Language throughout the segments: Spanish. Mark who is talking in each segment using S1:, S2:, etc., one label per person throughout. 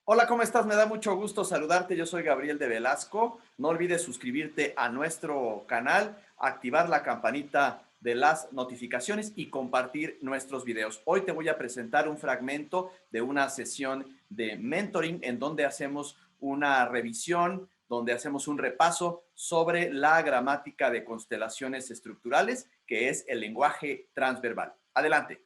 S1: Hola, ¿cómo estás? Me da mucho gusto saludarte. Yo soy Gabriel de Velasco. No olvides suscribirte a nuestro canal, activar la campanita de las notificaciones y compartir nuestros videos. Hoy te voy a presentar un fragmento de una sesión de mentoring en donde hacemos una revisión, donde hacemos un repaso sobre la gramática de constelaciones estructurales, que es el lenguaje transverbal. Adelante.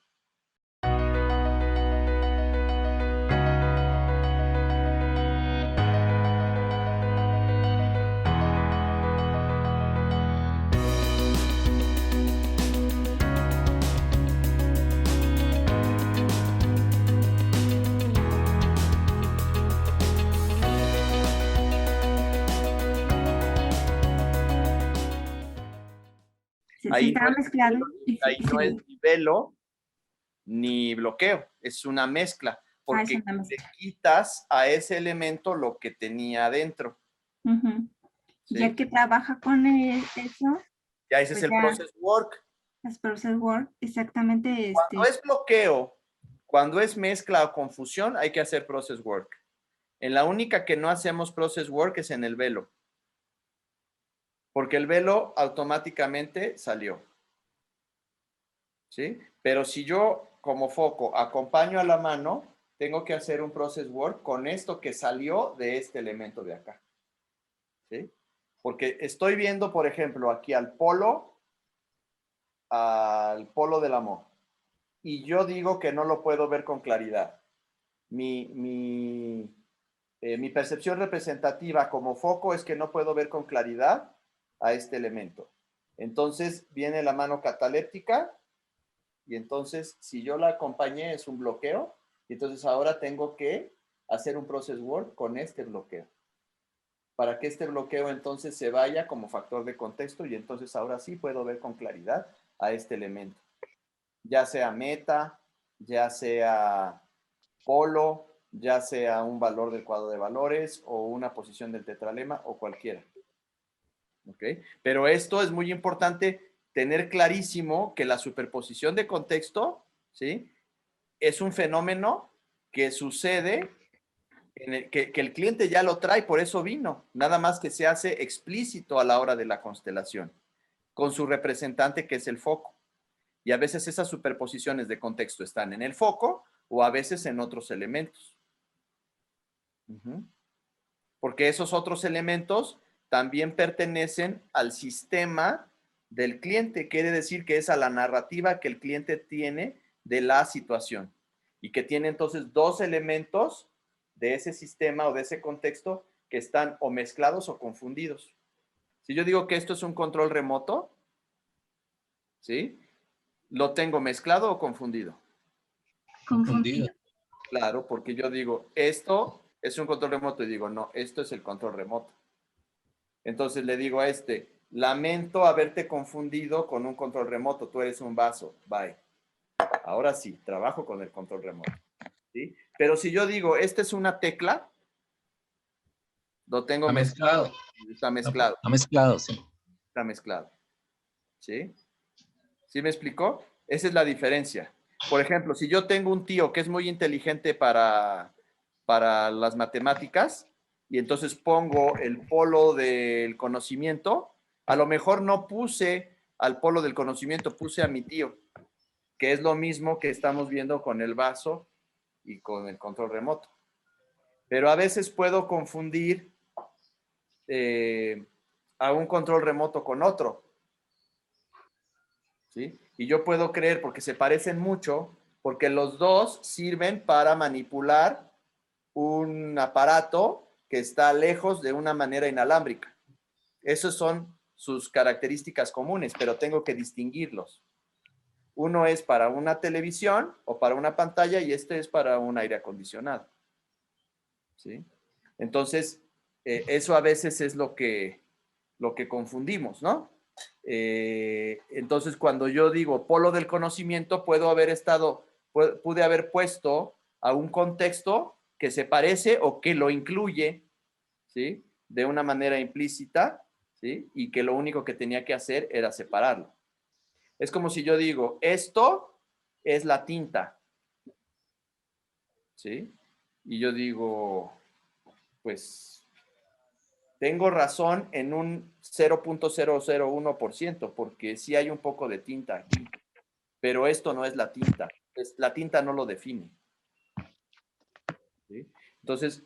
S2: Se estaba mezclado.
S1: Ahí no es ni velo ni bloqueo, es una mezcla,
S2: Es
S1: porque
S2: una
S1: le
S2: mezcla.
S1: quitas a ese elemento lo que tenía adentro,
S2: Ya
S1: ¿sí?
S2: que trabaja con eso,
S1: Ya ese es
S2: pues
S1: el
S2: ya
S1: process work.
S2: las process word, exactamente,
S1: Cuando es bloqueo, cuando es mezcla o confusión, hay que hacer process work. En la única que no hacemos process work es en el velo, porque el velo automáticamente salió, ¿sí? Pero si yo como foco acompaño a la mano, tengo que hacer un process work con esto que salió de este elemento de acá, ¿sí? Porque estoy viendo, por ejemplo, aquí al polo del amor, y yo digo que no lo puedo ver con claridad. Mi percepción representativa como foco es que no puedo ver con claridad a este elemento. Entonces viene la mano cataléptica, y entonces si yo la acompañé es un bloqueo, y entonces ahora tengo que hacer un process work con este bloqueo, para que este bloqueo entonces se vaya como factor de contexto, y entonces ahora sí puedo ver con claridad a este elemento, ya sea meta, ya sea polo, ya sea un valor del cuadro de valores o una posición del tetralema o cualquiera. ¿Ok? Pero esto es muy importante tener clarísimo que la superposición de contexto, ¿sí? Es un fenómeno que sucede que el cliente ya lo trae, por eso vino, nada más que se hace explícito a la hora de la constelación, con su representante que es el foco. Y a veces esas superposiciones de contexto están en el foco o a veces en otros elementos. Porque esos otros elementos también pertenecen al sistema del cliente, quiere decir que es a la narrativa que el cliente tiene de la situación y que tiene entonces dos elementos de ese sistema o de ese contexto que están o mezclados o confundidos. Si yo digo que esto es un control remoto, ¿sí? ¿Lo tengo mezclado o confundido?
S2: confundido.
S1: Claro, porque yo digo, esto es un control remoto y digo, no, esto es el control remoto. Entonces le digo a este, lamento haberte confundido con un control remoto, tú eres un vaso, bye. Ahora sí, trabajo con el control remoto, ¿sí? Pero si yo digo, esta es una tecla, lo tengo mezclado, está mezclado,
S3: Está mezclado, sí.
S1: está mezclado, ¿sí? ¿Sí me explicó? Esa es la diferencia. Por ejemplo, si yo tengo un tío que es muy inteligente para las matemáticas y entonces pongo el polo del conocimiento, a lo mejor no puse al polo del conocimiento, puse a mi tío, que es lo mismo que estamos viendo con el vaso y con el control remoto. Pero a veces puedo confundir a un control remoto con otro, ¿sí? Y yo puedo creer, porque se parecen mucho, porque los dos sirven para manipular un aparato que está lejos de una manera inalámbrica. Esas son sus características comunes, pero tengo que distinguirlos. Uno es para una televisión o para una pantalla y este es para un aire acondicionado, ¿sí? Entonces, eso a veces es lo que confundimos, ¿no? Entonces, cuando yo digo polo del conocimiento, pude haber puesto a un contexto que se parece o que lo incluye, ¿sí? De una manera implícita, ¿sí? Y que lo único que tenía que hacer era separarlo. Es como si yo digo, esto es la tinta, ¿sí? y yo digo, pues, tengo razón en un 0.001%, porque sí hay un poco de tinta aquí, pero esto no es la tinta. La tinta no lo define. ¿Sí? Entonces,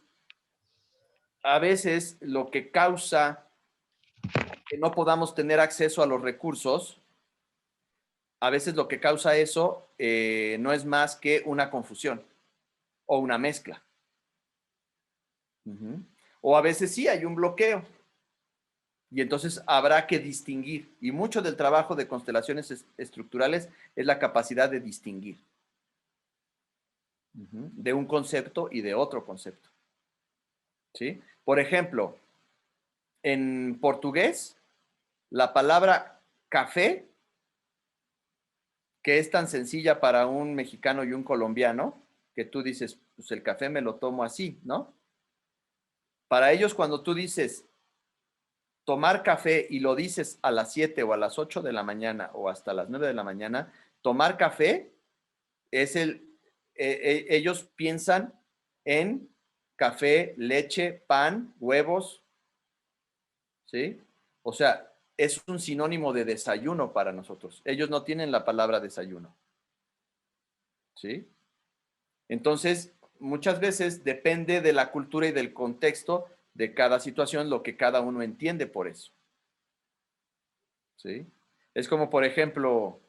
S1: a veces lo que causa que no podamos tener acceso a los recursos, a veces lo que causa eso no es más que una confusión o una mezcla. O a veces sí hay un bloqueo. Y entonces habrá que distinguir. Y mucho del trabajo de constelaciones estructurales es la capacidad de distinguir de un concepto y de otro concepto. ¿Sí? Por ejemplo, en portugués, la palabra café, que es tan sencilla para un mexicano y un colombiano, que tú dices, pues el café me lo tomo así, ¿no? Para ellos, cuando tú dices tomar café y lo dices a las 7 o a las 8 de la mañana o hasta las 9 de la mañana, tomar café es ellos piensan en café, leche, pan, huevos, ¿sí? O sea, es un sinónimo de desayuno para nosotros. Ellos no tienen la palabra desayuno, ¿sí? Entonces, muchas veces depende de la cultura y del contexto de cada situación lo que cada uno entiende por eso, ¿sí? Es como, por ejemplo,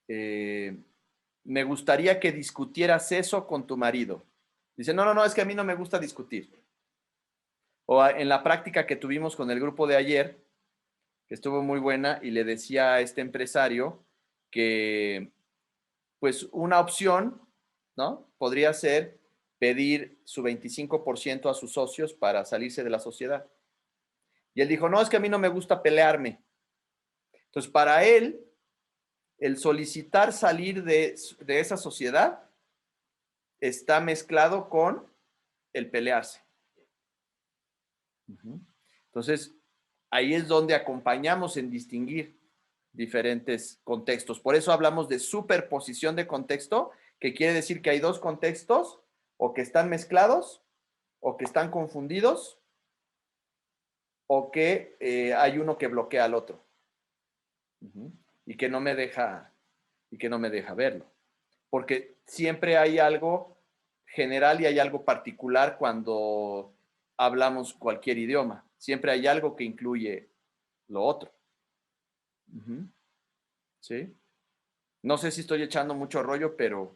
S1: me gustaría que discutieras eso con tu marido. Dice, no, no, no, es que a mí no me gusta discutir. O en la práctica que tuvimos con el grupo de ayer, que estuvo muy buena, y le decía a este empresario que, pues, una opción, ¿no? Podría ser pedir su 25% a sus socios para salirse de la sociedad. Y él dijo, no, es que a mí no me gusta pelearme. Entonces, para él, el solicitar salir de esa sociedad está mezclado con el pelearse. Entonces, ahí es donde acompañamos en distinguir diferentes contextos. Por eso hablamos de superposición de contexto, que quiere decir que hay dos contextos o que están mezclados o que están confundidos o que hay uno que bloquea al otro y que no me deja verlo. Porque siempre hay algo general y hay algo particular cuando hablamos cualquier idioma. Siempre hay algo que incluye lo otro. ¿Sí? No sé si estoy echando mucho rollo, pero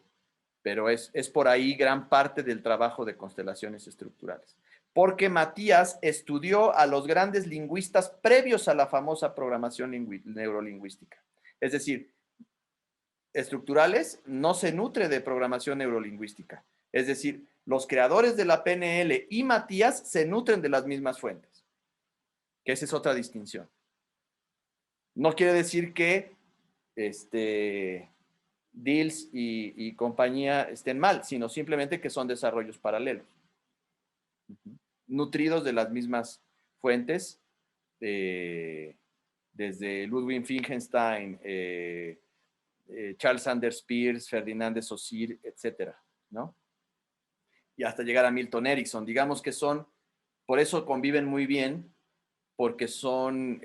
S1: es por ahí gran parte del trabajo de constelaciones estructurales. Porque Matías estudió a los grandes lingüistas previos a la famosa programación neurolingüística. Es decir, estructurales no se nutre de programación neurolingüística. Es decir, los creadores de la PNL y Matías se nutren de las mismas fuentes. Que esa es otra distinción. No quiere decir que Diels y compañía estén mal, sino simplemente que son desarrollos paralelos, nutridos de las mismas fuentes, desde Ludwig Wittgenstein, Charles Sanders Peirce, Ferdinand de Saussure, etcétera, ¿no? Y hasta llegar a Milton Erickson. Digamos que son, por eso conviven muy bien, porque son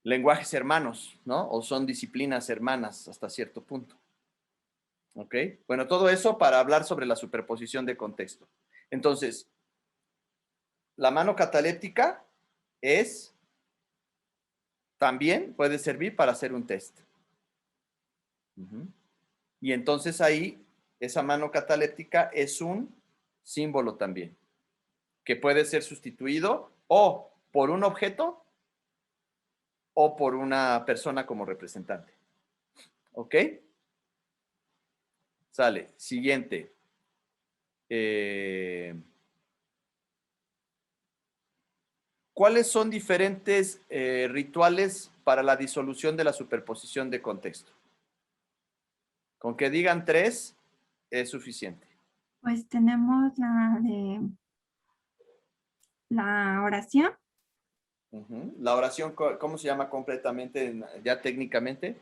S1: lenguajes hermanos, ¿no? O son disciplinas hermanas hasta cierto punto. ¿Ok? Bueno, todo eso para hablar sobre la superposición de contexto. Entonces, la mano cataléptica también puede servir para hacer un test. Y entonces ahí, esa mano cataléptica es un símbolo también, que puede ser sustituido o por un objeto o por una persona como representante. ¿Ok? Sale. Siguiente. ¿Cuáles son diferentes rituales para la disolución de la superposición de contexto? Con que digan 3 es suficiente.
S2: Pues tenemos la de la oración.
S1: La oración, ¿cómo se llama completamente, ya técnicamente?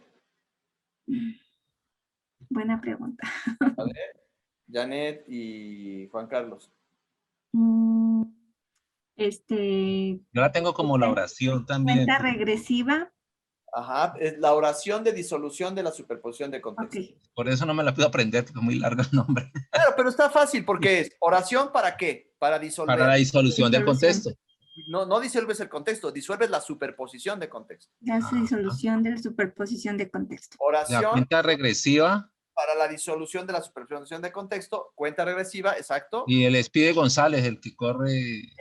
S2: Buena pregunta.
S1: A ver, Janet y Juan Carlos.
S2: Mm,
S3: Yo la tengo como la oración también.
S2: cuenta regresiva.
S1: Ajá, es la oración de disolución de la superposición de
S2: Ok.
S1: contexto.
S3: Por eso no me la puedo aprender, porque es muy largo el nombre.
S1: Claro, pero está fácil porque es oración ¿para qué? Para disolver.
S3: Para la disolución del
S2: Disolución.
S3: contexto.
S1: No disuelves el contexto, disuelves la superposición de contexto.
S2: La
S3: Ajá.
S2: disolución de la superposición de contexto.
S3: La
S1: Oración
S3: cuenta regresiva
S1: para la disolución de la superposición de contexto, cuenta regresiva, exacto.
S3: y el Espide González, el que corre.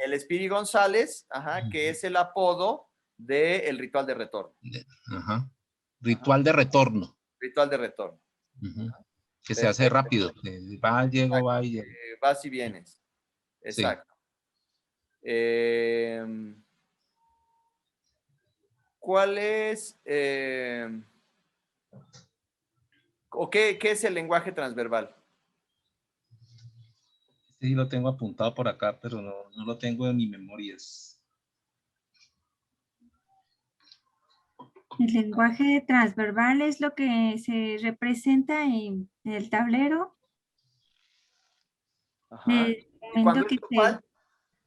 S1: El Espiri González, ajá, que es el apodo del ritual de retorno.
S3: Ajá. Ritual de retorno.
S1: Ritual de retorno.
S3: Ujú. Que se hace
S1: Perfecto.
S3: rápido. Va, llego, va y llego.
S1: Vas y vienes.
S3: Sí.
S1: Exacto. ¿Cuál es o qué es el lenguaje transverbal?
S3: Sí, lo tengo apuntado por acá, pero no lo tengo en mi memorias.
S2: El lenguaje transverbal es lo que se representa en el tablero.
S1: Ajá.
S2: El
S1: ¿Y cuando
S2: momento
S1: es
S2: que
S1: grupal?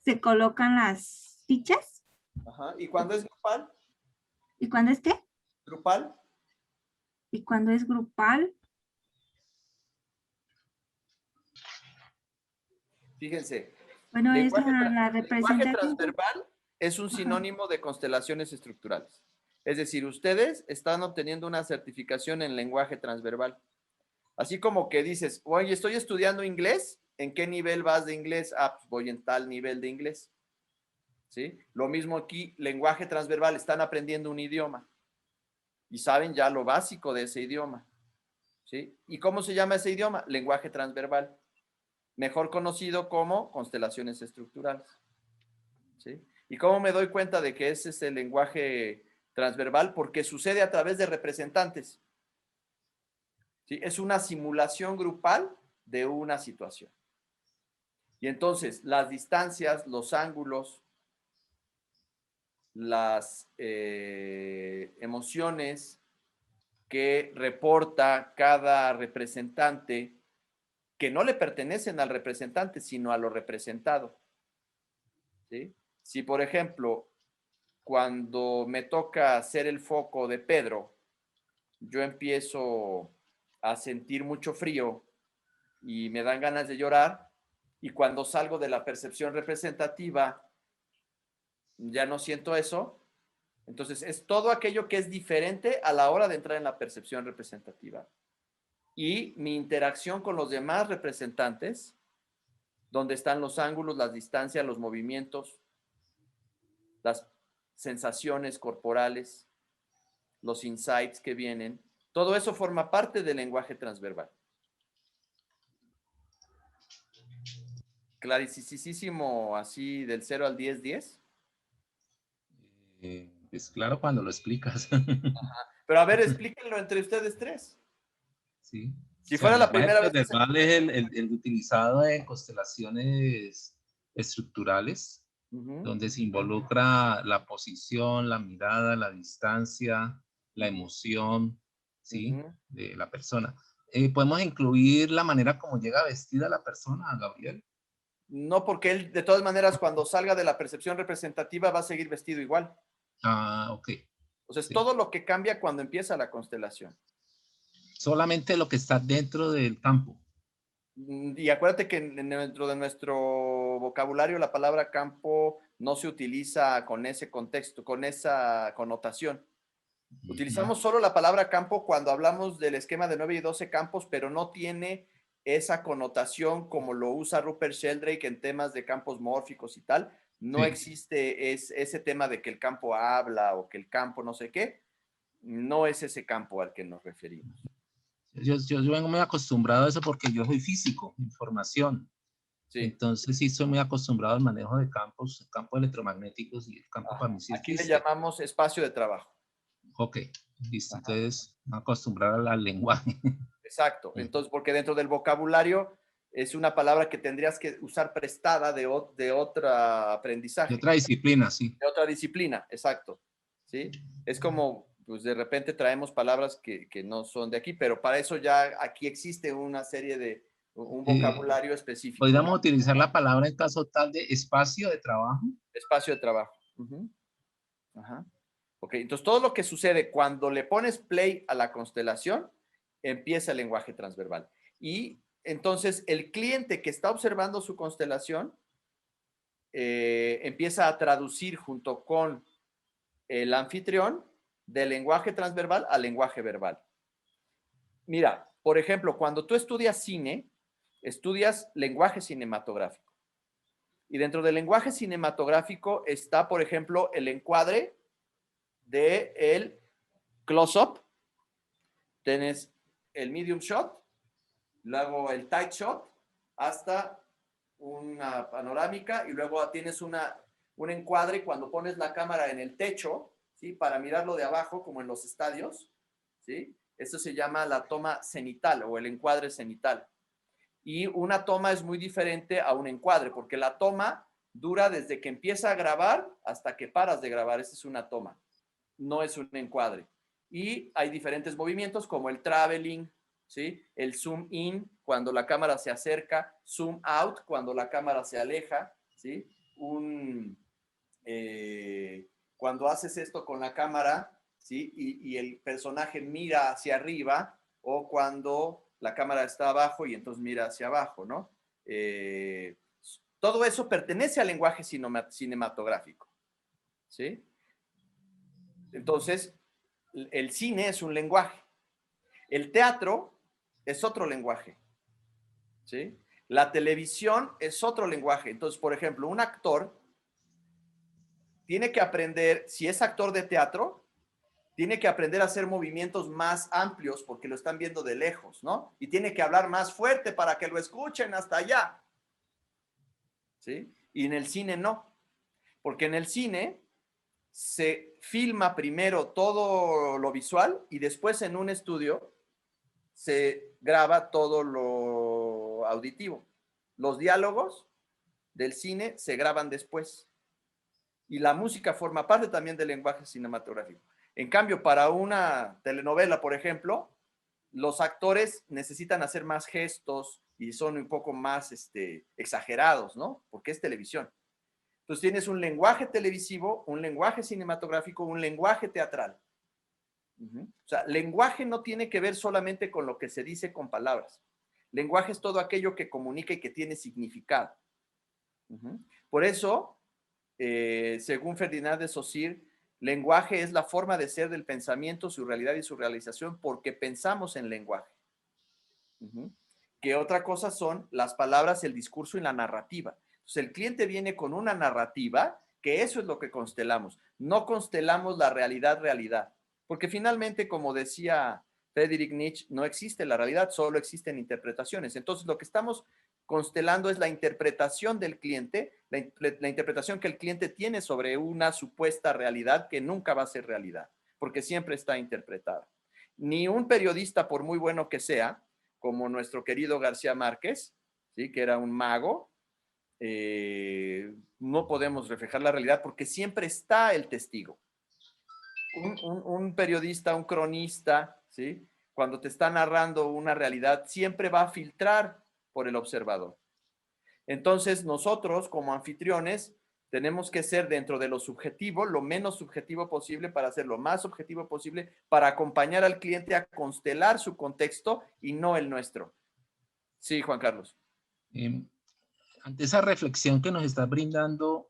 S2: se colocan las fichas.
S1: Ajá. ¿Y cuando es grupal?
S2: ¿Y cuando es qué?
S1: ¿Grupal?
S2: ¿Y cuando es grupal?
S1: Fíjense.
S2: Bueno, es
S1: Lenguaje,
S2: la
S1: lenguaje
S2: representación.
S1: transverbal es un sinónimo de constelaciones estructurales. Es decir, ustedes están obteniendo una certificación en lenguaje transverbal. Así como que dices, oye, estoy estudiando inglés, ¿en qué nivel vas de inglés? Ah, pues voy en tal nivel de inglés. ¿Sí? Lo mismo aquí, lenguaje transverbal, están aprendiendo un idioma y saben ya lo básico de ese idioma. ¿Sí? ¿Y cómo se llama ese idioma? Lenguaje transverbal, mejor conocido como constelaciones estructurales. ¿Sí? ¿Y cómo me doy cuenta de que ese es el lenguaje transverbal? Porque sucede a través de representantes. ¿Sí? Es una simulación grupal de una situación. Y entonces las distancias, los ángulos, las emociones que reporta cada representante, que no le pertenecen al representante, sino a lo representado. ¿Sí? Si, por ejemplo, cuando me toca ser el foco de Pedro, yo empiezo a sentir mucho frío y me dan ganas de llorar, y cuando salgo de la percepción representativa, ya no siento eso. Entonces, es todo aquello que es diferente a la hora de entrar en la percepción representativa. Y mi interacción con los demás representantes, donde están los ángulos, las distancias, los movimientos, las sensaciones corporales, los insights que vienen, todo eso forma parte del lenguaje transverbal. Claricisísimo, así del 0 al 10, 10.
S3: Es claro cuando lo explicas.
S1: Pero a ver, explíquenlo entre ustedes tres.
S3: Sí.
S1: Si
S3: O sea,
S1: fuera
S3: el
S1: la
S3: lenguaje
S1: primera vez que se...
S3: transversal es el utilizado en constelaciones estructurales, donde se involucra la posición, la mirada, la distancia, la emoción, ¿sí? De la persona. ¿Podemos incluir la manera como llega vestida la persona, Gabriel?
S1: No, porque él, de todas maneras, cuando salga de la percepción representativa, va a seguir vestido igual.
S3: Ah, ok.
S1: O sea, es
S3: Sí.
S1: todo lo que cambia cuando empieza la constelación.
S3: Solamente lo que está dentro del campo.
S1: Y acuérdate que dentro de nuestro vocabulario la palabra campo no se utiliza con ese contexto, con esa connotación. Utilizamos solo la palabra campo cuando hablamos del esquema de 9 y 12 campos, pero no tiene esa connotación como lo usa Rupert Sheldrake en temas de campos mórficos y tal. No
S3: Sí.
S1: existe ese tema de que el campo habla o que el campo no sé qué. No es ese campo al que nos referimos.
S3: Yo vengo muy acostumbrado a eso porque yo soy físico, información.
S1: Sí.
S3: Entonces sí soy muy acostumbrado al manejo de campos electromagnéticos, y el campo para mí sí
S1: Aquí le
S3: existe.
S1: llamamos espacio de trabajo.
S3: Ok, listo. Entonces me acostumbrar al lenguaje.
S1: Exacto. Entonces, porque dentro del vocabulario es una palabra que tendrías que usar prestada de otro aprendizaje.
S3: De otra disciplina, sí.
S1: De otra disciplina, exacto. ¿Sí? Es como, pues de repente traemos palabras que no son de aquí, pero para eso ya aquí existe una serie un vocabulario específico.
S3: Podríamos utilizar la palabra en caso tal de espacio de trabajo.
S1: Espacio de trabajo. Ajá. Ok, entonces todo lo que sucede cuando le pones play a la constelación, empieza el lenguaje transverbal. Y entonces el cliente que está observando su constelación empieza a traducir junto con el anfitrión del lenguaje transverbal al lenguaje verbal. Mira, por ejemplo, cuando tú estudias cine, estudias lenguaje cinematográfico. Y dentro del lenguaje cinematográfico está, por ejemplo, el encuadre del close-up. Tienes el medium shot, luego el tight shot, hasta una panorámica, y luego tienes un encuadre cuando pones la cámara en el techo, ¿sí? Para mirarlo de abajo, como en los estadios, ¿sí? Esto se llama la toma cenital o el encuadre cenital. Y una toma es muy diferente a un encuadre, porque la toma dura desde que empieza a grabar hasta que paras de grabar. Esa es una toma, no es un encuadre. Y hay diferentes movimientos como el traveling, ¿sí? El zoom in cuando la cámara se acerca, zoom out cuando la cámara se aleja, ¿sí? Cuando haces esto con la cámara, ¿sí? Y el personaje mira hacia arriba, o cuando la cámara está abajo y entonces mira hacia abajo, ¿no? Todo eso pertenece al lenguaje cinematográfico, ¿sí? Entonces, el cine es un lenguaje. El teatro es otro lenguaje, ¿sí? La televisión es otro lenguaje. Entonces, por ejemplo, un actor tiene que aprender, si es actor de teatro, tiene que aprender a hacer movimientos más amplios porque lo están viendo de lejos, ¿no? Y tiene que hablar más fuerte para que lo escuchen hasta allá, ¿sí? Y en el cine no, porque en el cine se filma primero todo lo visual y después en un estudio se graba todo lo auditivo. Los diálogos del cine se graban después. Y la música forma parte también del lenguaje cinematográfico. En cambio, para una telenovela, por ejemplo, los actores necesitan hacer más gestos y son un poco más exagerados, ¿no? Porque es televisión. Entonces tienes un lenguaje televisivo, un lenguaje cinematográfico, un lenguaje teatral. O sea, lenguaje no tiene que ver solamente con lo que se dice con palabras. Lenguaje es todo aquello que comunica y que tiene significado. Por eso, según Ferdinand de Saussure, lenguaje es la forma de ser del pensamiento, su realidad y su realización, porque pensamos en lenguaje. Que otra cosa son las palabras, el discurso y la narrativa. Entonces, el cliente viene con una narrativa, que eso es lo que constelamos. No constelamos la realidad, porque finalmente, como decía Friedrich Nietzsche, no existe la realidad, solo existen interpretaciones. Entonces, lo que estamos constelando es la interpretación del cliente, la interpretación que el cliente tiene sobre una supuesta realidad que nunca va a ser realidad, porque siempre está interpretada. Ni un periodista, por muy bueno que sea, como nuestro querido García Márquez, ¿sí? Que era un mago, no podemos reflejar la realidad porque siempre está el testigo. Un periodista, un cronista, ¿sí? Cuando te está narrando una realidad, siempre va a filtrar por el observador. Entonces, nosotros como anfitriones tenemos que ser dentro de lo subjetivo, lo menos subjetivo posible para ser lo más objetivo posible, para acompañar al cliente a constelar su contexto y no el nuestro. Sí, Juan Carlos.
S3: Ante esa reflexión que nos está brindando,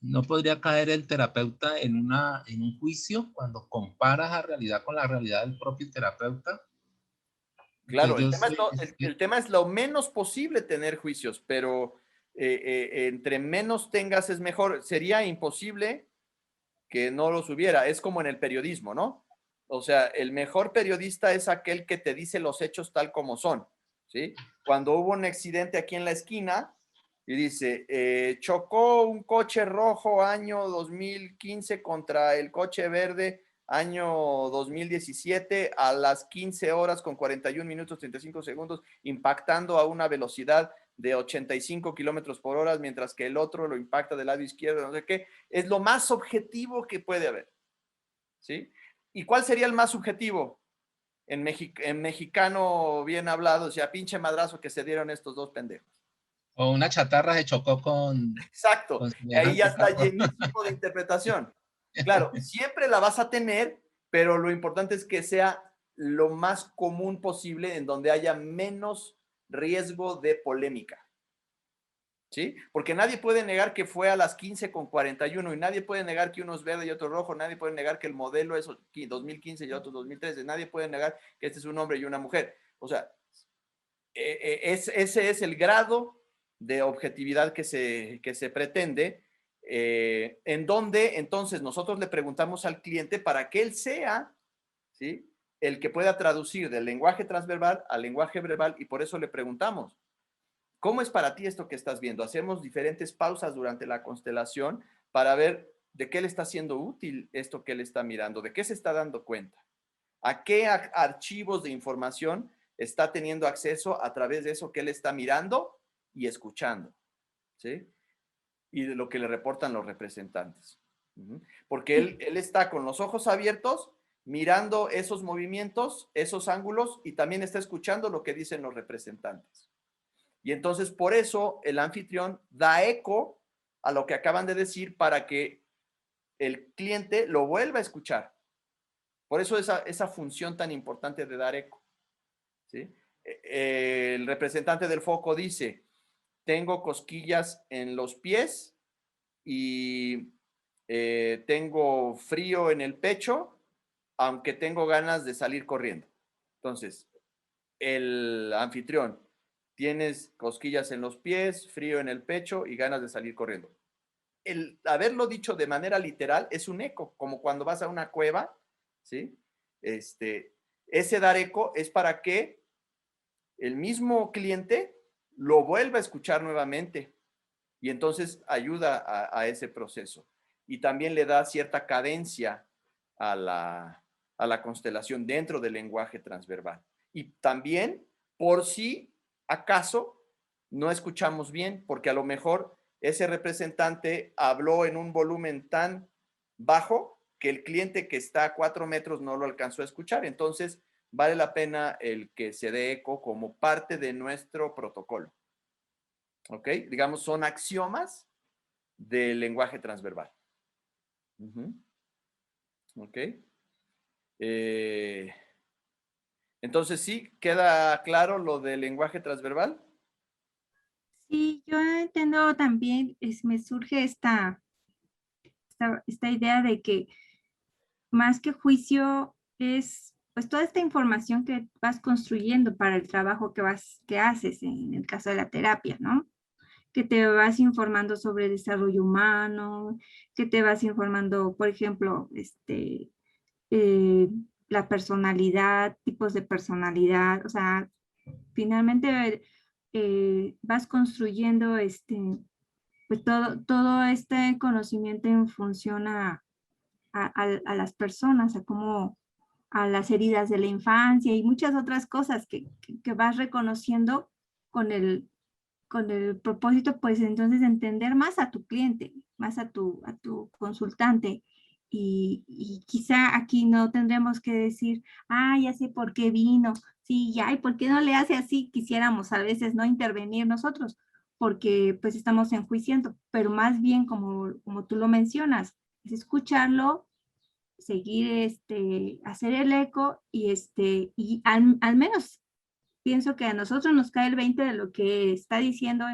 S3: ¿no podría caer el terapeuta en un juicio cuando comparas la realidad con la realidad del propio terapeuta?
S1: Claro, el tema es lo menos posible tener juicios, pero entre menos tengas es mejor. Sería imposible que no los hubiera. Es como en el periodismo, ¿no? O sea, el mejor periodista es aquel que te dice los hechos tal como son, ¿sí? Cuando hubo un accidente aquí en la esquina y dice, chocó un coche rojo año 2015 contra el coche verde año 2017 a las 15 horas con 41 minutos 35 segundos, impactando a una velocidad de 85 kilómetros por hora, mientras que el otro lo impacta del lado izquierdo, no sé qué. Es lo más objetivo que puede haber, ¿sí? ¿Y cuál sería el más subjetivo? en mexicano bien hablado, o sea, pinche madrazo que se dieron estos dos pendejos.
S3: O una chatarra se chocó
S1: Exacto,
S3: con
S1: ahí ya
S3: semejante
S1: está
S3: carro.
S1: llenísimo de interpretación. Claro, siempre la vas a tener, pero lo importante es que sea lo más común posible en donde haya menos riesgo de polémica. ¿Sí? Porque nadie puede negar que fue a las 15:41 y nadie puede negar que uno es verde y otro rojo, nadie puede negar que el modelo es 2015 y otro 2013, nadie puede negar que este es un hombre y una mujer. O sea, ese es el grado de objetividad que se pretende, en donde entonces nosotros le preguntamos al cliente para que él sea, ¿sí?, el que pueda traducir del lenguaje transverbal al lenguaje verbal, y por eso le preguntamos, ¿cómo es para ti esto que estás viendo? Hacemos diferentes pausas durante la constelación para ver de qué le está siendo útil esto que él está mirando, de qué se está dando cuenta, a qué archivos de información está teniendo acceso a través de eso que él está mirando y escuchando, ¿sí? Y de lo que le reportan los representantes. Porque él está con los ojos abiertos, mirando esos movimientos, esos ángulos, y también está escuchando lo que dicen los representantes. Y entonces, por eso, el anfitrión da eco a lo que acaban de decir para que el cliente lo vuelva a escuchar. Por eso esa función tan importante de dar eco, ¿sí? El representante del foco dice, tengo cosquillas en los pies y tengo frío en el pecho, aunque tengo ganas de salir corriendo. Entonces, el anfitrión, tienes cosquillas en los pies, frío en el pecho y ganas de salir corriendo. El haberlo dicho de manera literal es un eco, como cuando vas a una cueva, ¿sí? Ese dar eco es para que el mismo cliente lo vuelva a escuchar nuevamente y entonces ayuda a ese proceso. Y también le da cierta cadencia a la constelación dentro del lenguaje transverbal. Y también, por si acaso no escuchamos bien, porque a lo mejor ese representante habló en un volumen tan bajo que el cliente que está a 4 metros no lo alcanzó a escuchar. Entonces, vale la pena el que se dé eco como parte de nuestro protocolo. ¿Ok? Digamos, son axiomas del lenguaje transverbal. ¿Ok? Entonces, ¿sí queda claro lo del lenguaje transverbal?
S2: Sí, yo entiendo también, me surge esta idea de que más que juicio es pues toda esta información que vas construyendo para el trabajo que haces en el caso de la terapia, ¿no? Que te vas informando sobre desarrollo humano, que te vas informando, por ejemplo, eh, la personalidad, tipos de personalidad, o sea, finalmente vas construyendo pues todo este conocimiento en función a las personas, a cómo, a las heridas de la infancia y muchas otras cosas que vas reconociendo con el propósito, pues entonces entender más a tu cliente, más a tu consultante. Y quizá aquí no tendremos que decir, ah, ya sé por qué vino, sí, ya, ¿y por qué no le hace así? Quisiéramos a veces no intervenir nosotros, porque pues estamos enjuiciando, pero más bien como tú lo mencionas, es escucharlo, seguir, hacer el eco y al menos pienso que a nosotros nos cae el 20 de lo que está diciendo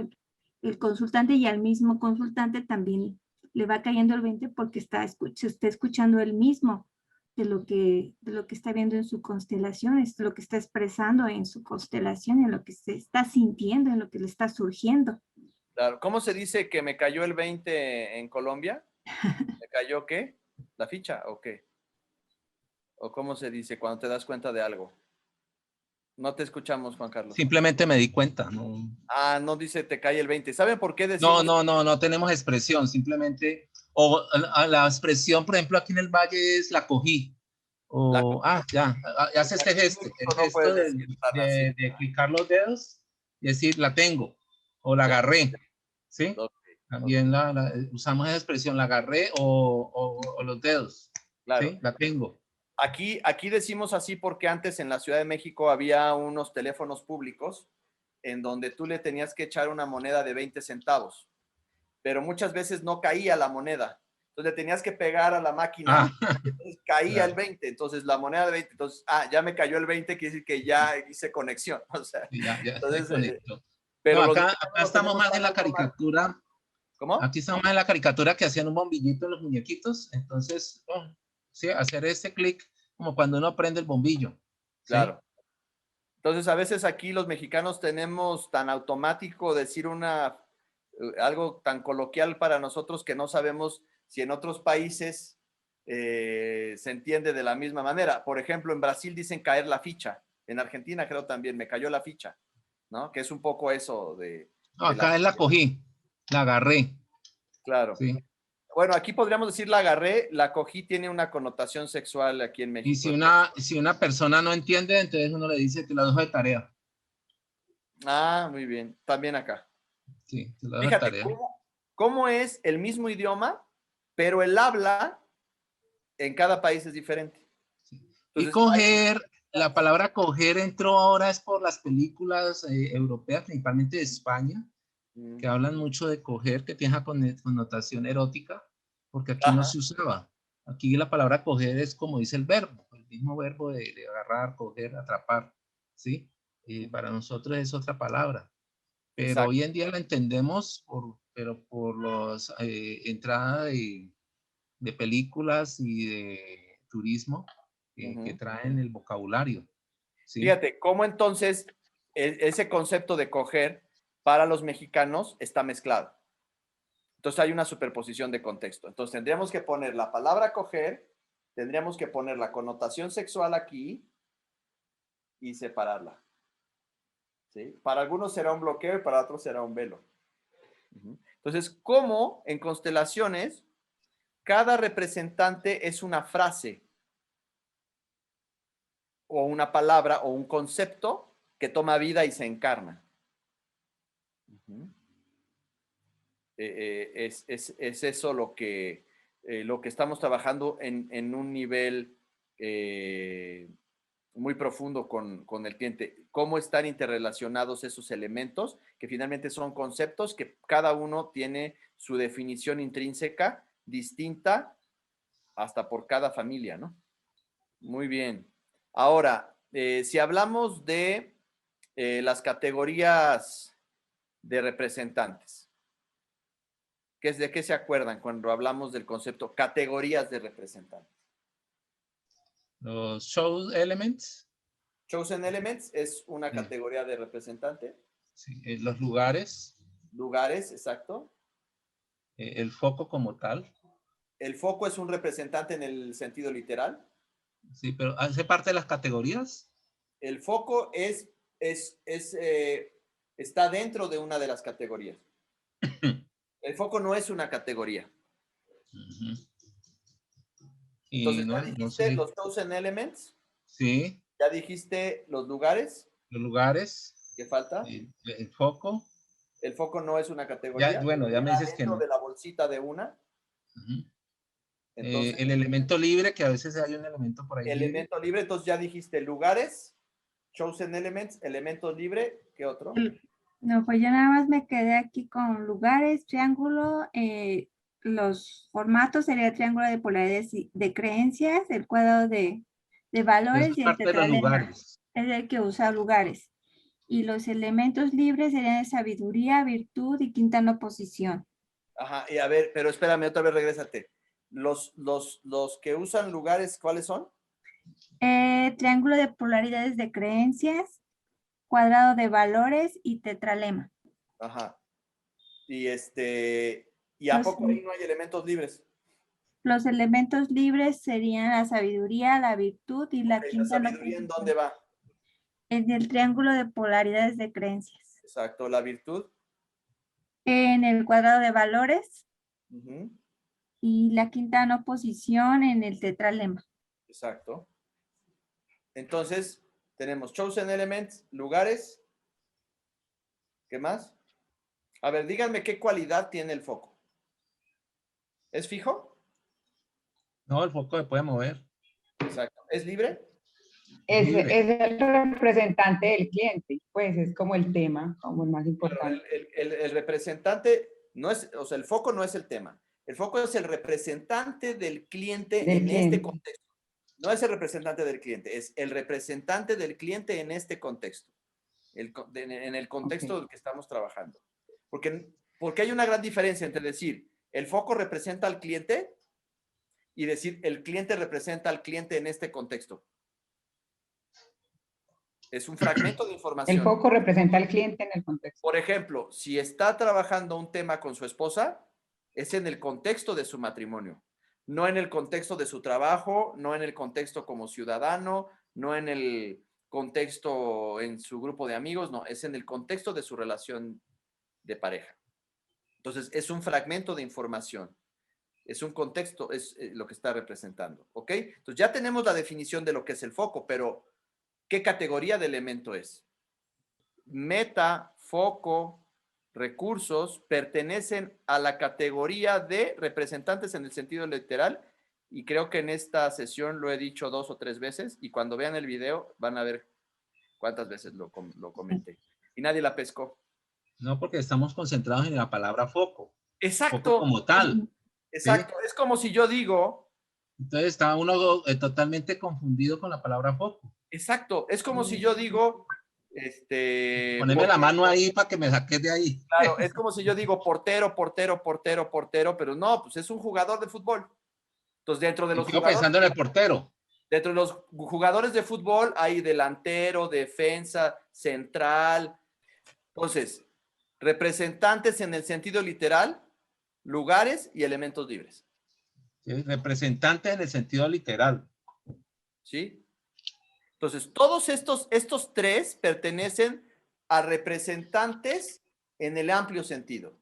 S2: el consultante y al mismo consultante también le va cayendo el 20 porque se está escuchando él mismo de lo que está viendo en su constelación, es lo que está expresando en su constelación, en lo que se está sintiendo, en lo que le está surgiendo.
S1: Claro. ¿Cómo se dice que me cayó el 20 en Colombia? ¿Me cayó qué? ¿La ficha o qué? ¿O cómo se dice cuando te das cuenta de algo? No te escuchamos, Juan Carlos.
S3: Simplemente me di cuenta, ¿no?
S1: Ah, no dice te cae el 20. ¿Saben por qué decimos?
S3: No tenemos expresión, simplemente, o la expresión, por ejemplo, aquí en el Valle es la cogí, o, ya hace este gesto, el
S1: No
S3: gesto
S1: puedes decir tan así.
S3: de clicar los dedos y decir, la tengo, o la agarré, ¿sí?
S1: Okay.
S3: También usamos esa expresión, la agarré o los dedos,
S1: Claro.
S3: ¿sí? La tengo.
S1: Aquí decimos así porque antes en la Ciudad de México había unos teléfonos públicos en donde tú le tenías que echar una moneda de 20 centavos, pero muchas veces no caía la moneda. Entonces le tenías que pegar a la máquina, entonces caía el 20, entonces la moneda de 20, entonces, ya me cayó el 20, quiere decir que ya hice conexión. O sea,
S3: ya se
S1: entonces,
S3: conectó.
S1: pero
S3: No,
S1: los
S3: acá
S1: lo
S3: estamos
S1: tenemos
S3: más en
S1: tan
S3: la
S1: automático.
S3: caricatura.
S1: ¿Cómo?
S3: Aquí estamos más en la caricatura que hacían un bombillito en los muñequitos. Entonces, sí, hacer este clic como cuando uno prende el bombillo. ¿Sí?
S1: Claro. Entonces, a veces aquí los mexicanos tenemos tan automático decir algo tan coloquial para nosotros que no sabemos si en otros países se entiende de la misma manera. Por ejemplo, en Brasil dicen caer la ficha. En Argentina creo también, me cayó la ficha, ¿no? Que es un poco eso
S3: No,
S1: de la
S3: acá la
S1: ficha.
S3: cogí, la agarré.
S1: Claro.
S3: ¿Sí?
S1: Bueno, aquí podríamos decir la agarré, la cogí tiene una connotación sexual aquí en
S3: Y
S1: México.
S3: si una persona no entiende, entonces uno le dice, te la dejo de tarea.
S1: Muy bien. También acá.
S3: Sí, te la dejo de
S1: Fíjate,
S3: tarea.
S1: ¿cómo es el mismo idioma, pero el habla en cada país es diferente?
S3: Y
S1: Entonces,
S3: coger, la palabra coger entró ahora es por las películas europeas, principalmente de España, que hablan mucho de coger, que tiene connotación erótica, porque aquí no
S1: ajá,
S3: se usaba. Aquí la palabra coger es como dice el verbo, el mismo verbo de agarrar, coger, atrapar, ¿sí? Para nosotros es otra palabra, pero
S1: exacto.
S3: hoy en día la entendemos pero por las entradas de películas y de turismo que traen el vocabulario, ¿sí?
S1: Fíjate, ¿cómo entonces ese concepto de coger para los mexicanos está mezclado? Entonces hay una superposición de contexto. Entonces tendríamos que poner la palabra coger, tendríamos que poner la connotación sexual aquí y separarla. ¿Sí? Para algunos será un bloqueo y para otros será un velo. Entonces, ¿cómo en constelaciones cada representante es una frase o una palabra o un concepto que toma vida y se encarna? Es eso lo que estamos trabajando en un nivel muy profundo con el cliente. Cómo están interrelacionados esos elementos, que finalmente son conceptos que cada uno tiene su definición intrínseca distinta hasta por cada familia, ¿no? Muy bien. Ahora, si hablamos de las categorías de representantes, ¿de qué se acuerdan cuando hablamos del concepto categorías de representantes?
S3: Los show elements.
S1: Chosen Elements es una
S3: Sí,
S1: categoría de representante.
S3: sí, los lugares,
S1: Lugares, exacto.
S3: el foco como tal.
S1: El foco es un representante en el sentido literal.
S3: Sí, pero ¿hace parte de las categorías?
S1: El foco está dentro de una de las categorías. El foco no es una categoría.
S3: Y
S1: Entonces,
S3: no,
S1: ya
S3: no
S1: dijiste
S3: sé.
S1: los chosen elements,
S3: Sí,
S1: ya dijiste los lugares.
S3: los lugares,
S1: ¿Qué falta?
S3: el foco.
S1: El foco no es una
S3: Ya,
S1: categoría.
S3: bueno, ya me
S1: Está
S3: dices que
S1: dentro
S3: no.
S1: de la bolsita de una. Entonces,
S3: El elemento libre, que a veces hay un elemento por ahí libre.
S1: elemento libre. Entonces, ya dijiste lugares, chosen elements, elemento libre. ¿Qué otro?
S2: No, pues yo nada más me quedé aquí con lugares, triángulo, los formatos sería triángulo de polaridades de creencias, el cuadrado de
S3: Eso
S2: valores
S3: es
S2: y el
S3: parte de los
S2: tetralema,
S3: lugares.
S2: es el que usa lugares. Y los elementos libres serían de sabiduría, virtud y quinta en oposición.
S1: Ajá, y a ver, pero espérame, otra vez regrésate. Los que usan lugares, ¿cuáles son?
S2: Triángulo de polaridades de creencias, cuadrado de valores y tetralema.
S1: Ajá. ¿Y a
S2: Los,
S1: poco ahí no hay elementos libres?
S2: los elementos libres serían la sabiduría, la virtud y la
S1: Ok, ¿la
S2: quinta en
S1: sabiduría en dónde
S2: oposición.
S1: va?
S2: En el triángulo de polaridades de creencias.
S1: Exacto, la virtud.
S2: En el cuadrado de valores
S1: Ujú,
S2: y la quinta en oposición en el tetralema.
S1: exacto. Entonces, tenemos chosen elements, lugares. ¿Qué más? A ver, díganme qué cualidad tiene el foco. ¿Es fijo?
S3: No, el foco se puede mover.
S1: Exacto. ¿Es libre?
S3: Libre.
S4: Es el representante del cliente, pues es como el tema, como el más
S1: Claro,
S4: importante.
S1: el representante no es, o sea, el foco no es el tema. El foco es el representante del cliente
S4: Del
S1: en este
S4: cliente.
S1: contexto. No es el representante del cliente, es el representante del cliente en este contexto, en el contexto del que estamos trabajando. Porque hay una gran diferencia entre decir, el foco representa al cliente y decir, el cliente representa al cliente en este contexto. Es un fragmento de
S4: El
S1: información.
S4: foco representa al cliente en el contexto.
S1: Por ejemplo, si está trabajando un tema con su esposa, es en el contexto de su matrimonio, no en el contexto de su trabajo, no en el contexto como ciudadano, no en el contexto en su grupo de amigos, no, es en el contexto de su relación de pareja. Entonces, es un fragmento de información, es un contexto, es lo que está representando, ¿ok? Entonces, ya tenemos la definición de lo que es el foco, pero ¿qué categoría de elemento es? Meta, foco, recursos pertenecen a la categoría de representantes en el sentido literal y creo que en esta sesión lo he dicho 2 o 3 veces y cuando vean el video van a ver cuántas veces lo comenté. Y nadie la pescó.
S3: No, porque estamos concentrados en la palabra foco.
S1: Exacto.
S3: Foco como tal.
S1: Exacto.
S3: ¿Sí?
S1: Es como si yo digo...
S3: Entonces está uno totalmente confundido con la palabra foco.
S1: Exacto. Es como si yo digo...
S3: Poneme la mano ahí para que me saques de ahí.
S1: Claro, es como si yo digo portero, portero, portero, portero, pero no, pues es un jugador de fútbol. Entonces, dentro de los
S3: Sigo pensando en el portero.
S1: Dentro de los jugadores de fútbol hay delantero, defensa, central. Entonces, representantes en el sentido literal, lugares y elementos libres.
S3: ¿Sí? Representantes en el sentido literal.
S1: ¿Sí? Entonces, todos estos tres pertenecen a representantes en el amplio sentido.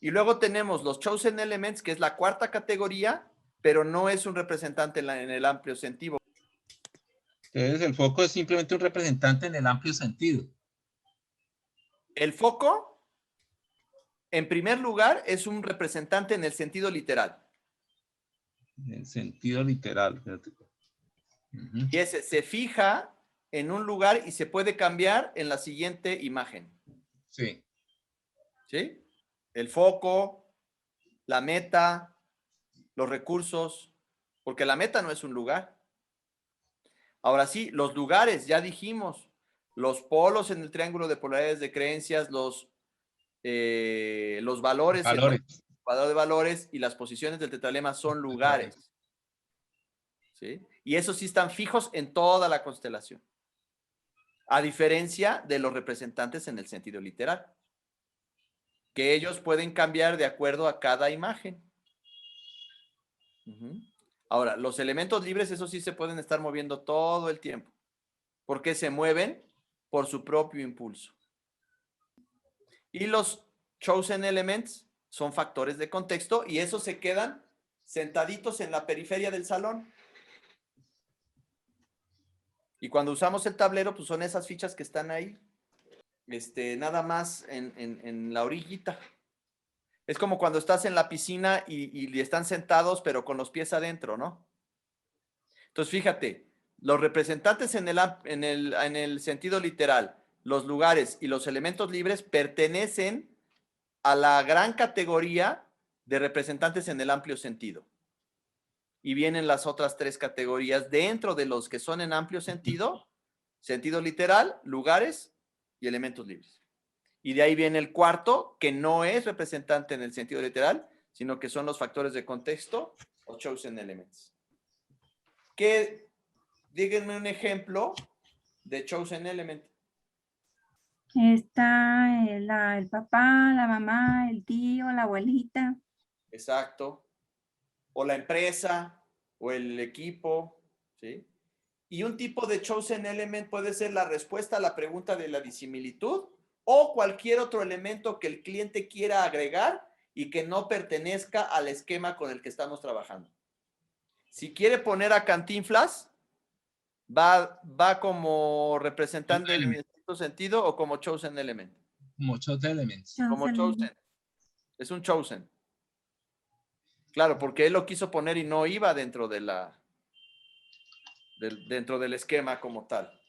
S1: Y luego tenemos los chosen elements, que es la cuarta categoría, pero no es un representante en el amplio sentido.
S3: Entonces, el foco es simplemente un representante en el amplio sentido.
S1: El foco, en primer lugar, es un representante en el sentido literal.
S3: En el sentido literal.
S1: Y ese se fija en un lugar y se puede cambiar en la siguiente imagen.
S3: Sí.
S1: ¿Sí? El foco, la meta, los recursos, porque la meta no es un lugar. Ahora sí, los lugares, ya dijimos, los polos en el triángulo de polaridades de creencias, los valores,
S3: Valores.
S1: el cuadrado de valores y las posiciones del tetralema son lugares. ¿Sí? Y esos sí están fijos en toda la constelación. A diferencia de los representantes en el sentido literal, que ellos pueden cambiar de acuerdo a cada imagen. Ahora, los elementos libres, esos sí se pueden estar moviendo todo el tiempo, porque se mueven por su propio impulso. Y los chosen elements son factores de contexto y esos se quedan sentaditos en la periferia del salón. Y cuando usamos el tablero, pues son esas fichas que están ahí, nada más en la orillita. Es como cuando estás en la piscina y están sentados, pero con los pies adentro, ¿no? Entonces, fíjate, los representantes en el sentido literal, los lugares y los elementos libres pertenecen a la gran categoría de representantes en el amplio sentido. Y vienen las otras tres categorías dentro de los que son en amplio sentido literal, lugares y elementos libres. Y de ahí viene el cuarto, que no es representante en el sentido literal, sino que son los factores de contexto o chosen elements. Díganme un ejemplo de chosen element.
S2: Está el papá, la mamá, el tío, la abuelita.
S1: Exacto. O la empresa, o el equipo, ¿sí? Y un tipo de chosen element puede ser la respuesta a la pregunta de la disimilitud o cualquier otro elemento que el cliente quiera agregar y que no pertenezca al esquema con el que estamos trabajando. Si quiere poner a Cantinflas, va como representante en cierto sentido o como chosen element.
S3: Como chosen elements.
S1: Como chosen. Es un chosen. Claro, porque él lo quiso poner y no iba dentro de la dentro del esquema como tal.